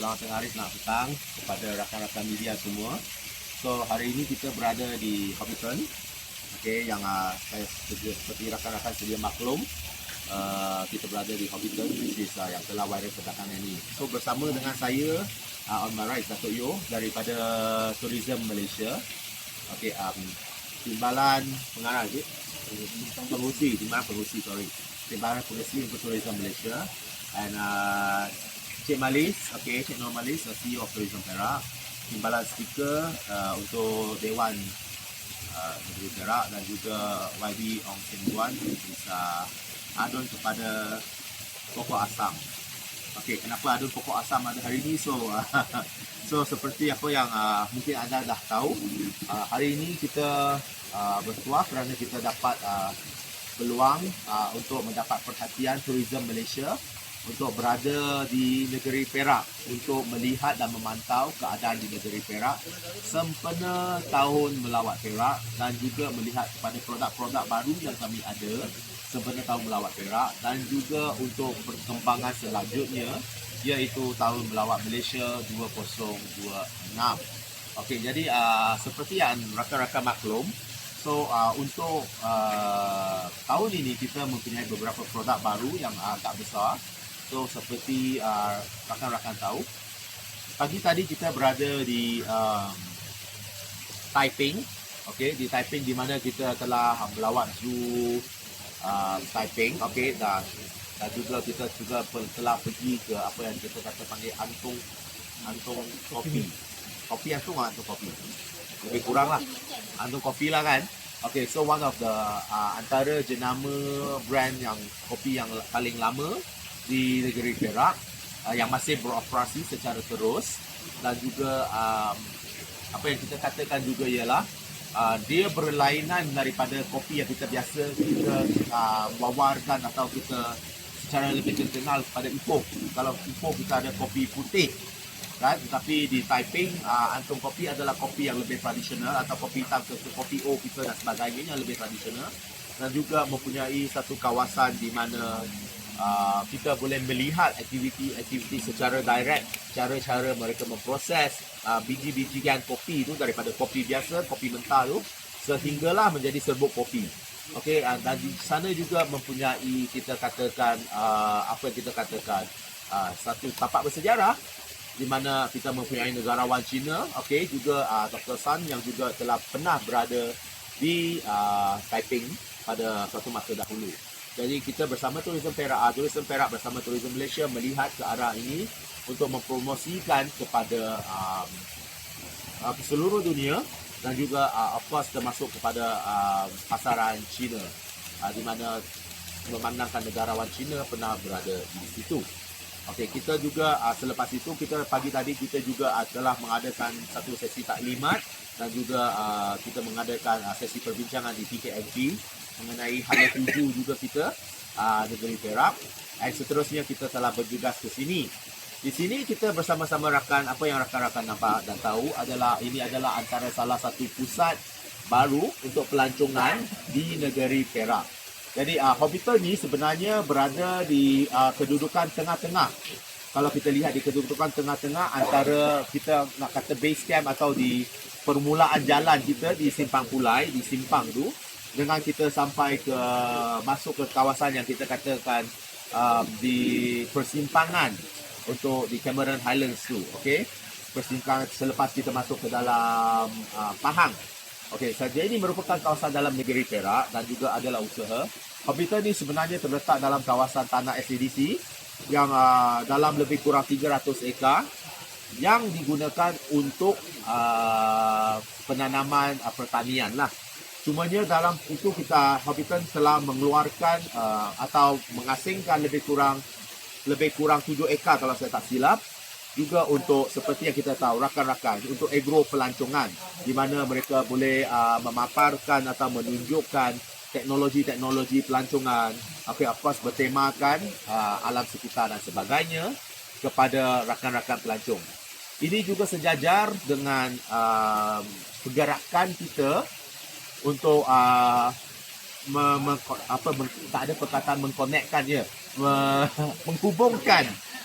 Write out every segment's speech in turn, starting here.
Selamat tengah hari, selamat petang kepada rakan-rakan media semua. So, hari ini kita berada di Hobbiton. Okay, yang saya seperti rakan-rakan sedia maklum, kita berada di Hobbiton, which is yang telah viral belakangan ini. So, bersama dengan saya, on my right, Datuk Yo daripada Tourism Malaysia. Okay, Timbalan Pengarah, Pengurusi, sorry. Timbalan Pengurusi untuk Tourism Malaysia. And Cik Malis, okay, Cik Nur Malis, CEO of Tourism Perak. Timbalan speaker untuk Dewan Negeri Perak dan juga YB Ong Sin Guan bisa adun kepada pokok asam. Okey, kenapa adun pokok asam ada hari ini? So seperti apa yang mungkin anda dah tahu, hari ini kita bertuah kerana kita dapat peluang untuk mendapat perhatian Tourism Malaysia untuk berada di negeri Perak untuk melihat dan memantau keadaan di negeri Perak sempena tahun melawat Perak dan juga melihat kepada produk-produk baru yang kami ada sempena tahun melawat Perak dan juga untuk perkembangan selanjutnya iaitu tahun melawat Malaysia 2026. Okey, jadi seperti yang rakan-rakan maklum, untuk tahun ini kita mempunyai beberapa produk baru yang agak besar. So, seperti rakan-rakan tahu, pagi tadi kita berada di Taiping. Okay, di Taiping di mana kita telah melawat Zoo Taiping. Okay, dan juga kita juga telah pergi ke apa yang kita kata panggil Antung Kopi. Kopi Antung atau Antung Kopi? Lebih kurang lah. Antung Kopi lah kan? Okay, so one of the antara jenama brand yang kopi yang paling lama di negeri Perak yang masih beroperasi secara terus dan juga apa yang kita katakan juga ialah dia berlainan daripada kopi yang kita biasa kita wawarkan atau kita secara lebih terkenal pada Ipoh. Kalau Ipoh kita ada kopi putih kan, tetapi di Taiping Antung Kopi adalah kopi yang lebih tradisional atau kopi hitam kopi O kita dan sebagainya yang lebih tradisional dan juga mempunyai satu kawasan di mana kita boleh melihat aktiviti secara direct, cara-cara mereka memproses biji-bijian kopi itu daripada kopi biasa, kopi mentah tu sehinggalah menjadi serbuk kopi. Okey, dan di sana juga mempunyai kita katakan satu tapak bersejarah di mana kita mempunyai negarawan Cina, okey, juga Dr. San yang juga telah pernah berada di Taiping pada suatu masa dahulu. Jadi kita bersama Tourism Perak bersama Tourism Malaysia melihat ke arah ini untuk mempromosikan kepada ke seluruh dunia dan juga of course termasuk kepada pasaran China di mana memandangkan negarawan China pernah berada di situ. Okey, kita juga selepas itu kita pagi tadi kita juga telah mengadakan satu sesi taklimat dan juga kita mengadakan sesi perbincangan di PKMP mengenai Hala Tuju juga kita negeri Perak dan seterusnya kita telah bergegas ke sini. Di sini kita bersama-sama rakan, apa yang rakan-rakan nampak dan tahu adalah ini adalah antara salah satu pusat baru untuk pelancongan di negeri Perak. Jadi Hobbiton ni sebenarnya berada di kedudukan tengah-tengah. Kalau kita lihat di kedudukan tengah-tengah antara kita nak kata base camp atau di permulaan jalan kita di Simpang Pulai, di Simpang tu, dengan kita sampai ke masuk ke kawasan yang kita katakan di persimpangan untuk di Cameron Highlands tu, okey, persimpangan selepas kita masuk ke dalam Pahang. Okey, saja ini merupakan kawasan dalam negeri Perak dan juga adalah usaha. Hobbiton ni sebenarnya terletak dalam kawasan tanah SADC yang dalam lebih kurang 300 ekar yang digunakan untuk penanaman pertanian lah. Cumanya dalam itu kita Hobbiton telah mengeluarkan atau mengasingkan lebih kurang 7 ekar kalau saya tak silap juga untuk seperti yang kita tahu rakan-rakan untuk agro pelancongan di mana mereka boleh memaparkan atau menunjukkan teknologi-teknologi pelancongan, of course bertemakan alam sekitar dan sebagainya kepada rakan-rakan pelancong. Ini juga sejajar dengan pergerakan kita untuk tak ada perkataan mengkonekkan je,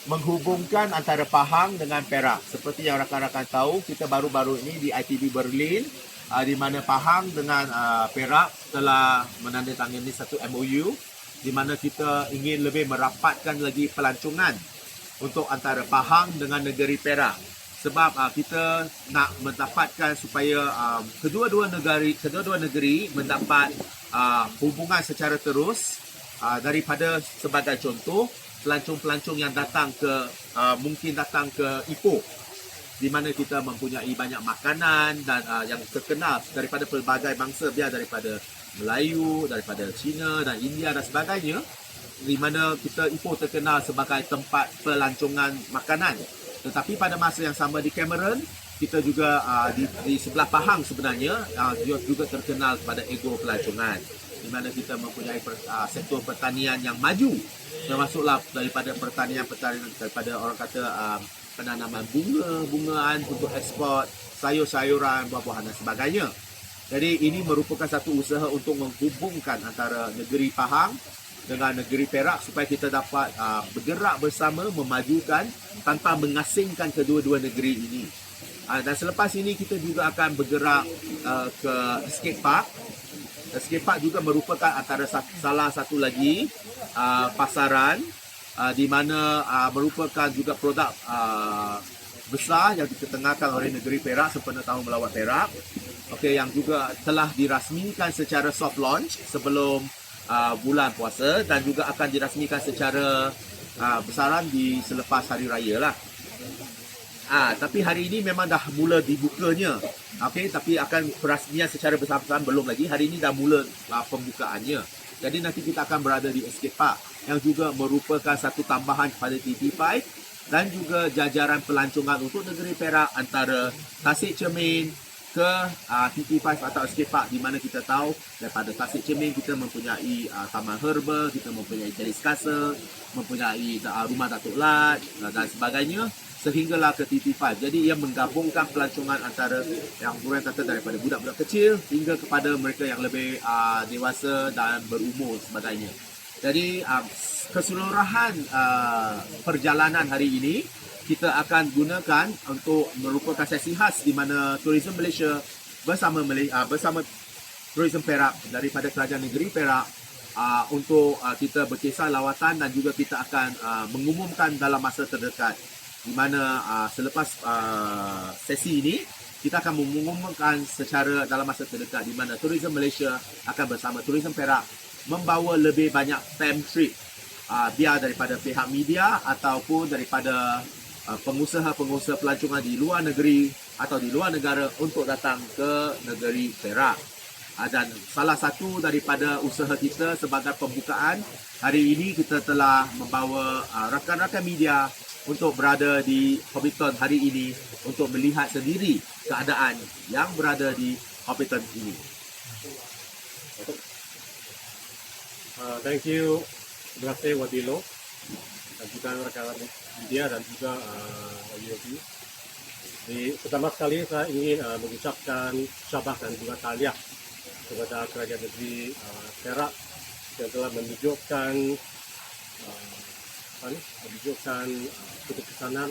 menghubungkan antara Pahang dengan Perak. Seperti yang rakan-rakan tahu, kita baru-baru ini di ITB Berlin, di mana Pahang dengan Perak telah menandatangani satu MOU, di mana kita ingin lebih merapatkan lagi pelancongan untuk antara Pahang dengan negeri Perak. Sebab kita nak mendapatkan supaya kedua-dua negeri mendapat hubungan secara terus, daripada sebagai contoh pelancong-pelancong yang datang mungkin datang ke Ipoh, di mana kita mempunyai banyak makanan dan yang terkenal daripada pelbagai bangsa, biar daripada Melayu, daripada Cina dan India dan sebagainya, di mana Ipoh terkenal sebagai tempat pelancongan makanan. Tetapi pada masa yang sama di Cameron, kita juga di sebelah Pahang sebenarnya juga terkenal pada ego pelancongan, di mana kita mempunyai sektor pertanian yang maju, termasuklah daripada pertanian daripada orang kata penanaman bunga-bungaan untuk ekspor, sayur-sayuran, buah-buahan dan sebagainya. Jadi ini merupakan satu usaha untuk menghubungkan antara negeri Pahang dengan negeri Perak supaya kita dapat bergerak bersama, memajukan tanpa mengasingkan kedua-dua negeri ini. Dan selepas ini kita juga akan bergerak ke skate park. Skate park juga merupakan antara salah satu lagi pasaran di mana merupakan juga produk besar yang diketengahkan oleh negeri Perak sempena tahun melawat Perak. Okey, yang juga telah dirasmikan secara soft launch sebelum bulan puasa dan juga akan dirasmikan secara besaran di selepas hari raya lah. Tapi hari ini memang dah mula dibukanya. Okey, tapi akan perasmian secara besar-besaran belum lagi. Hari ini dah mula pembukaannya. Jadi nanti kita akan berada di Escape Park yang juga merupakan satu tambahan kepada TT5 dan juga jajaran pelancongan untuk negeri Perak antara Tasik Cermin ke TT5 atau Escape Park, di mana kita tahu daripada Tasik Cermin kita mempunyai Taman Herba, kita mempunyai Jelis Castle, mempunyai Rumah Datuk Lat dan sebagainya, sehinggalah ke TT5. Jadi ia menggabungkan pelancongan antara yang orang kata daripada budak-budak kecil hingga kepada mereka yang lebih dewasa dan berumur sebagainya. Jadi keseluruhan perjalanan hari ini kita akan gunakan untuk merupakan sesi khas di mana Tourism Malaysia bersama Tourism Perak daripada Kerajaan Negeri Perak untuk kita berkisar lawatan, dan juga kita akan mengumumkan dalam masa terdekat, di mana selepas sesi ini kita akan mengumumkan secara dalam masa terdekat, di mana Tourism Malaysia akan bersama Tourism Perak membawa lebih banyak fam trip, biar daripada pihak media ataupun daripada pengusaha-pengusaha pelancongan di luar negeri atau di luar negara untuk datang ke negeri Perak. Dan salah satu daripada usaha kita sebagai pembukaan, hari ini kita telah membawa rakan-rakan media untuk berada di Hobbiton hari ini untuk melihat sendiri keadaan yang berada di Hobbiton ini. Thank you, terima kasih Wadilo dan juga rakan-rakan media dan juga UOB. Pertama sekali saya ingin mengucapkan syabas dan juga tahniah kepada Kerajaan Negeri Perak yang telah menunjukkan keputusan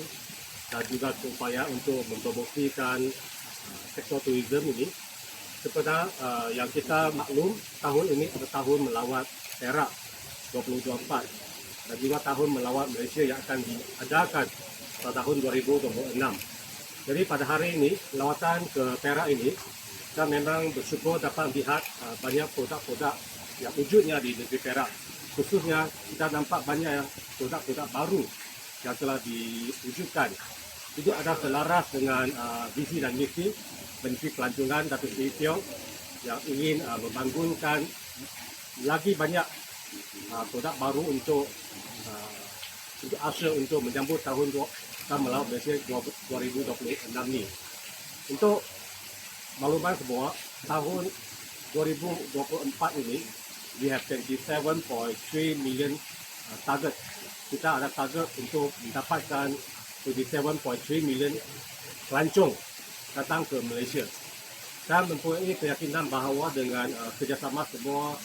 dan juga upaya untuk mempromosikan sektor turisme ini. Seperti yang kita maklum, tahun ini adalah tahun melawat Perak 2024 dan juga tahun melawat Malaysia yang akan diadakan pada tahun 2026. Jadi pada hari ini, lawatan ke Perak ini, kita memang bersyukur dapat melihat banyak produk-produk yang wujudnya di negeri Perak. Khususnya kita nampak banyak produk-produk baru yang telah diwujudkan. Itu adalah selaras dengan visi dan misi Menteri Pelancongan Datuk Seri Teo yang ingin membangunkan lagi banyak produk baru untuk asal untuk menyambut tahun melawat Malaysia 2026 ni. Untuk makluman semua, tahun 2024 ini we have 27.3 million target. Kita ada target untuk mendapatkan 27.3 million pelancong datang ke Malaysia. Saya mempunyai keyakinan bahawa dengan kerjasama semua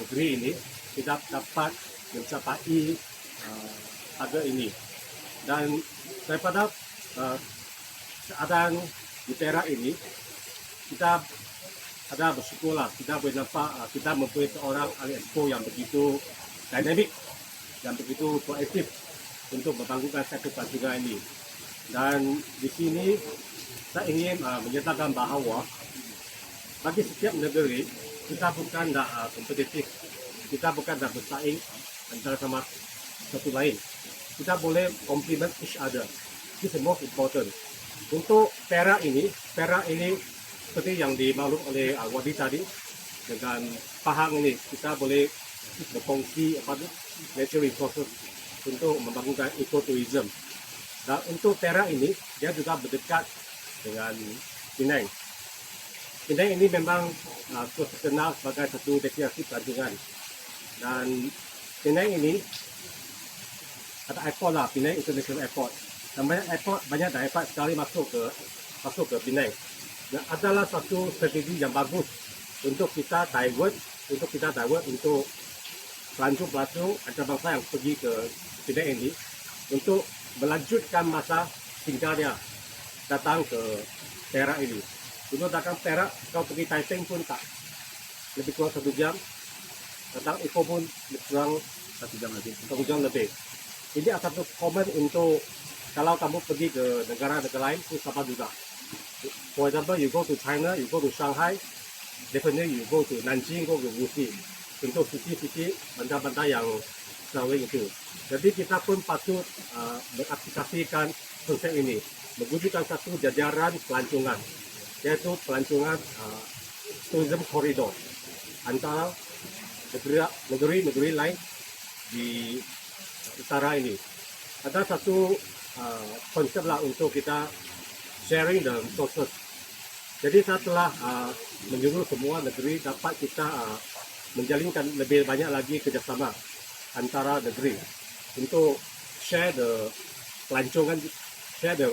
negeri ini, kita dapat mencapai target ini. Dan daripada keadaan di Perak ini, kita ada bersyukurlah kita boleh nampak kita mempunyai seorang ahli expo yang begitu dinamik dan begitu proaktif untuk membangunkan sektor pelancongan ini. Dan di sini saya ingin menyatakan bahawa bagi setiap negeri kita bukan dah kompetitif, kita bukan dah bersaing antara sama satu lain. Kita boleh complement each other. This is the most important. Untuk Perak ini seperti yang dimaklum oleh Wadi tadi, dengan Pahang ini kita boleh berkongsi natural resources untuk membangunkan ekoturism. Dan untuk Perak ini, dia juga berdekat dengan Penang. Penang ini memang terkenal sebagai satu destinasi pelancongan. Dan Penang ini ada airport lah, Penang International Airport. Dan banyak dapat sekali masuk ke Penang. Dan adalah satu strategi yang bagus untuk kita divert untuk pelancong antarabangsa yang pergi ke Penang ini untuk melanjutkan masa tinggalnya datang ke Perak ini. Dulu datang Perak, kau pergi Taiping pun tak lebih kurang 1 jam, datang Ipoh pun lebih kurang 1 jam lagi. 1 jam lebih. Ini ada satu komen untuk kalau kamu pergi ke negara-negara lain pun sama juga. For example, you go to China, you go to Shanghai, definitely you go to Nanjing, go to Wuxi. Untuk city-city bandar-bandar yang selalu itu. Jadi kita pun patut mengaplikasikan konsep ini, mewujudkan satu jajaran pelancongan, yaitu pelancongan tourism corridor antara negeri-negeri lain di utara ini. Ada satu konsep lah untuk kita sharing the resources. Jadi saya telah menyuruh semua negeri dapat kita menjalinkan lebih banyak lagi kerjasama antara negeri untuk share the pelancongan, share the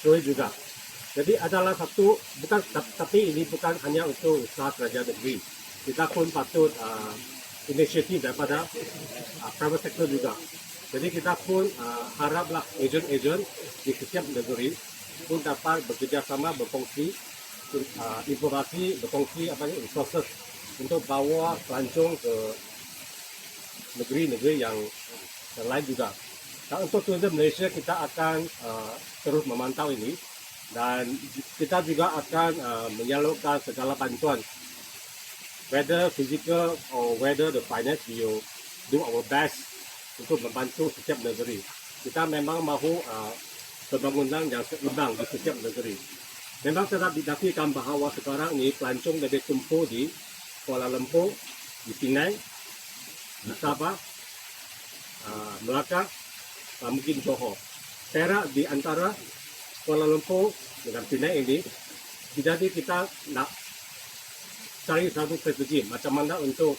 story juga. Jadi adalah satu, tapi ini bukan hanya untuk usaha kerajaan negeri. Kita pun patut inisiatif daripada private sector juga. Jadi kita pun haraplah ejen-ejen di setiap negeri pun dapat bekerjasama, berkongsi informasi, berkongsi resources untuk bawa pelancong ke negeri-negeri yang lain juga. Dan untuk tourism Malaysia kita akan terus memantau ini dan kita juga akan menyalurkan segala bantuan, whether physical or whether the finance, we will do our best untuk membantu setiap negeri. Kita memang mahu pembangunan yang seimbang di setiap negeri. Memang tetap dinafikan bahawa sekarang ini pelancong lebih tumpu di Kuala Lumpur, di Penang, di Sabah, Melaka, mungkin Johor. Perak di antara Kuala Lumpur dengan Penang ini, jadi kita nak cari satu strategi macam mana untuk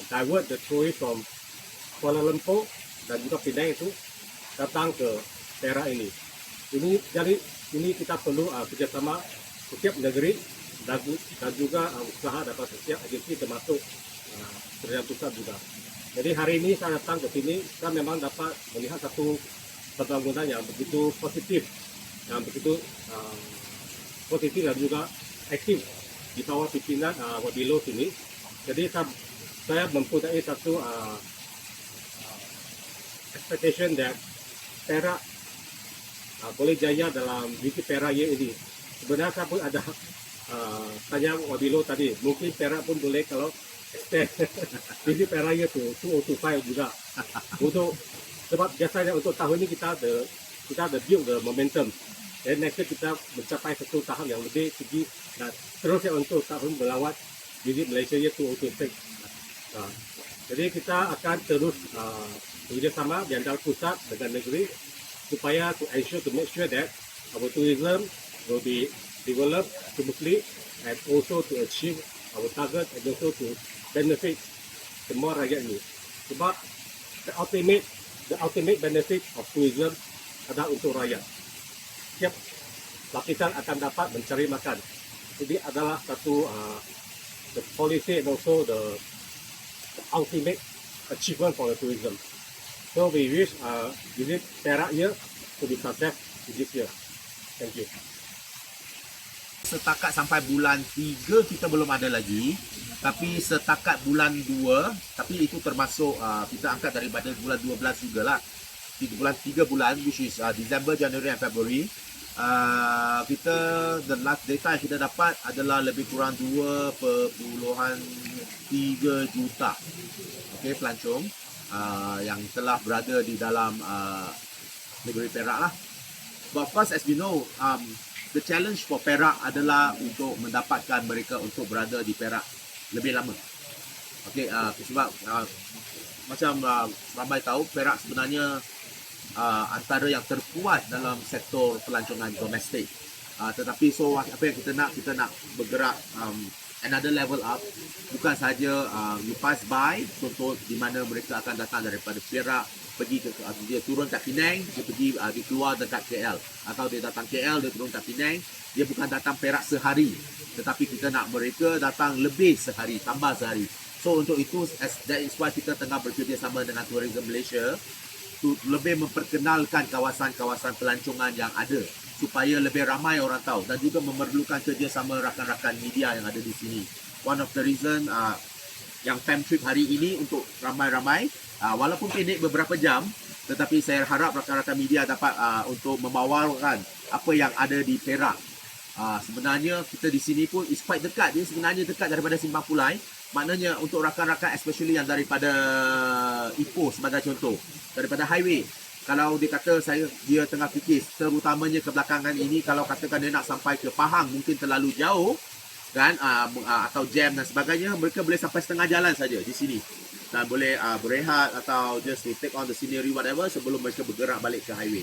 divert the tourist from Kuala Lumpur dan juga Penang itu datang ke Perak ini. Jadi ini kita perlu kerjasama setiap negeri dan juga usaha dapat setiap agensi termasuk kerajaan pusat juga. Jadi hari ini saya datang ke sini, saya memang dapat melihat satu pembangunan yang begitu positif, dan juga aktif di bawah pimpinan Wadilo sini. Jadi saya mempunyai satu expectation that Perak boleh jaya dalam visi Perak ini. Sebenarnya saya pun ada tanya Wadilo tadi, mungkin Perak pun boleh kalau extend visi Perak itu 2025 juga. Untuk sebab biasanya untuk tahun ini kita ada build the momentum. Dan next year kita mencapai satu tahap yang lebih tinggi dan terusnya untuk tahun melawat visit Malaysia year 2026. Jadi kita akan terus bekerjasama di antara pusat dengan negeri supaya to make sure that our tourism will be developed smoothly and also to achieve our target and also to benefit semua rakyat ini. Sebab the ultimate benefit of tourism adalah untuk rakyat. Setiap lapisan akan dapat mencari makan. ini adalah satu the policy and also the ultimate achievement for the tourism. So we wish visit Perak here to be success this year. Thank you. Setakat sampai bulan 3 kita belum ada lagi, tapi setakat bulan 2, tapi itu termasuk kita angkat daripada bulan 12 jugalah. Bulan 3 bulan, which is December, January and February. Kita the last data yang kita dapat adalah lebih kurang 2.3 juta pelancong yang telah berada di dalam negeri Perak lah. But of course, as we know, the challenge for Perak adalah untuk mendapatkan mereka untuk berada di Perak lebih lama. Sebab macam ramai tahu, Perak sebenarnya antara yang terkuat dalam sektor pelancongan domestik. Tetapi apa yang kita nak bergerak another level up, bukan saja you pass by, contoh di mana mereka akan datang daripada Perak pergi ke dia turun kat Penang, dia keluar dekat KL, atau dia datang KL dia turun kat Penang, dia bukan datang Perak sehari, tetapi kita nak mereka datang lebih sehari, tambah sehari. So untuk itu, that is why kita tengah bekerjasama dengan Tourism Malaysia untuk lebih memperkenalkan kawasan-kawasan pelancongan yang ada, supaya lebih ramai orang tahu, dan juga memerlukan kerjasama rakan-rakan media yang ada di sini. One of the reason yang Fam Trip hari ini untuk ramai-ramai, walaupun pendek beberapa jam, tetapi saya harap rakan-rakan media dapat untuk memawarkan apa yang ada di Perak. Sebenarnya kita di sini pun is quite dekat, dia sebenarnya dekat daripada Simpang Pulai. Maknanya untuk rakan-rakan especially yang daripada Ipoh sebagai contoh, daripada highway, kalau dia kata dia tengah fikir, terutamanya kebelakangan ini, kalau katakan dia nak sampai ke Pahang mungkin terlalu jauh kan, atau jam dan sebagainya, mereka boleh sampai setengah jalan saja di sini dan boleh berehat atau just to take on the scenery whatever sebelum mereka bergerak balik ke highway.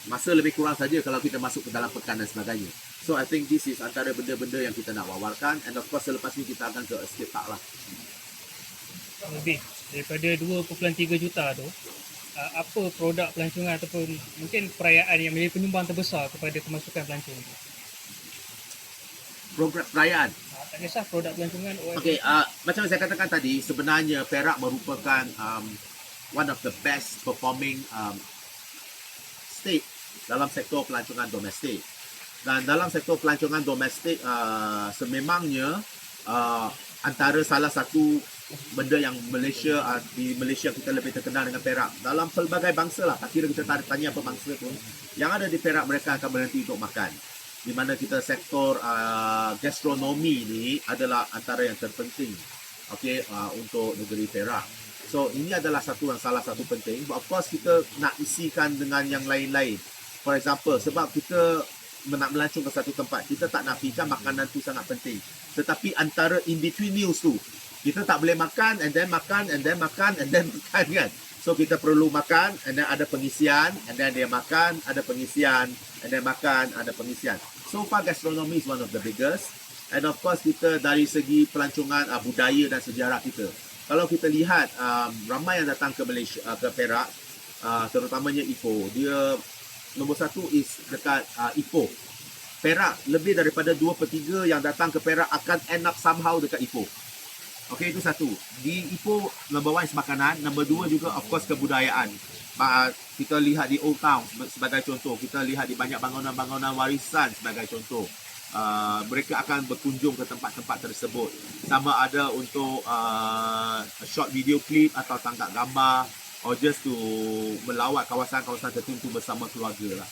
Masa lebih kurang saja kalau kita masuk ke dalam pekan dan sebagainya. So I think this is antara benda-benda yang kita nak wawarkan, and of course selepas ni kita akan ke escape park lah. Lebih daripada 2.3 juta tu, apa produk pelancongan ataupun mungkin perayaan yang menjadi penyumbang terbesar kepada kemasukan pelancong? Program perayaan. Tak kisah produk pelancongan. Macam saya katakan tadi, sebenarnya Perak merupakan one of the best performing state dalam sektor pelancongan domestik. Dan dalam sektor pelancongan domestik, sememangnya antara salah satu benda yang di Malaysia kita lebih terkenal dengan Perak. Dalam pelbagai bangsa lah, tak kira kita tanya apa bangsa pun, yang ada di Perak mereka akan berhenti untuk makan. Di mana kita sektor gastronomi ni adalah antara yang terpenting untuk negeri Perak. So ini adalah salah satu penting. But of course kita nak isikan dengan yang lain-lain. For example, sebab kita nak melancong ke satu tempat, kita tak nafikan makanan tu sangat penting. Tetapi antara in between meals tu, kita tak boleh makan and then makan and then makan and then makan kan. So kita perlu makan and then ada pengisian, and then dia makan, ada pengisian, and then makan, ada pengisian. So far gastronomy is one of the biggest. And of course kita dari segi pelancongan budaya dan sejarah kita. Kalau kita lihat ramai yang datang ke Malaysia, ke Perak, terutamanya Ipoh. Dia nombor satu is dekat Ipoh. Perak, lebih daripada 2/3 yang datang ke Perak akan end up somehow dekat Ipoh. Itu satu. Di Ipoh, number one is makanan. Number 2 juga of course kebudayaan. Kita lihat di Old Town sebagai contoh. Kita lihat di banyak bangunan-bangunan warisan sebagai contoh. Mereka akan berkunjung ke tempat-tempat tersebut. Sama ada untuk short video clip atau tangkap gambar, or just to melawat kawasan-kawasan tertentu bersama keluarga lah.